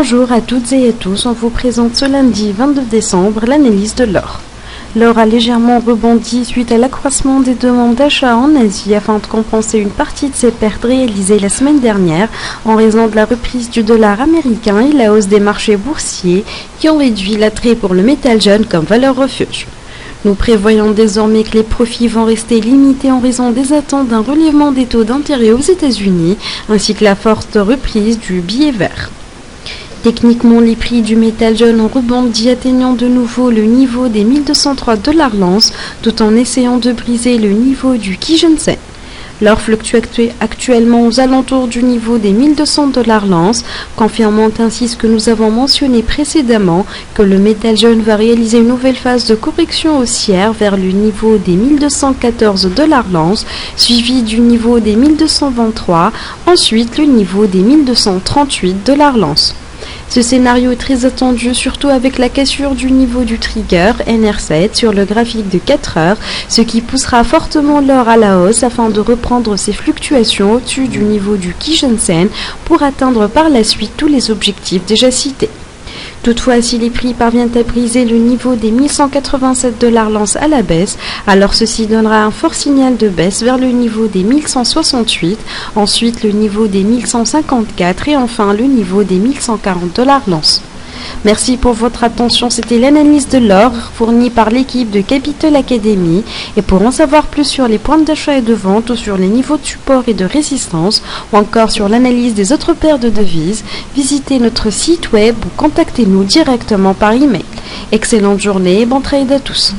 Bonjour à toutes et à tous, on vous présente ce lundi 22 décembre l'analyse de l'or. L'or a légèrement rebondi suite à l'accroissement des demandes d'achat en Asie afin de compenser une partie de ses pertes réalisées la semaine dernière en raison de la reprise du dollar américain et la hausse des marchés boursiers qui ont réduit l'attrait pour le métal jaune comme valeur refuge. Nous prévoyons désormais que les profits vont rester limités en raison des attentes d'un relèvement des taux d'intérêt aux États-Unis ainsi que la forte reprise du billet vert. Techniquement, les prix du métal jaune ont rebondi, atteignant de nouveau le niveau des 1203 $ l'once, tout en essayant de briser le niveau du Kijun-sen. L'or fluctue actuellement aux alentours du niveau des 1200 $ l'once, confirmant ainsi ce que nous avons mentionné précédemment, que le métal jaune va réaliser une nouvelle phase de correction haussière vers le niveau des 1214 $ l'once, suivi du niveau des 1223, ensuite le niveau des 1238 $ l'once. Ce scénario est très attendu, surtout avec la cassure du niveau du trigger NR7 sur le graphique de 4 heures, ce qui poussera fortement l'or à la hausse afin de reprendre ses fluctuations au-dessus du niveau du Kijun-sen pour atteindre par la suite tous les objectifs déjà cités. Toutefois, si les prix parviennent à briser le niveau des 1187 $ l'once à la baisse, alors ceci donnera un fort signal de baisse vers le niveau des 1168, ensuite le niveau des 1154 et enfin le niveau des 1140 $ l'once. Merci pour votre attention, c'était l'analyse de l'or fournie par l'équipe de Capital Academy et pour en savoir plus sur les points d'achat et de vente ou sur les niveaux de support et de résistance ou encore sur l'analyse des autres paires de devises, visitez notre site web ou contactez-nous directement par email. Excellente journée et bon trade à tous.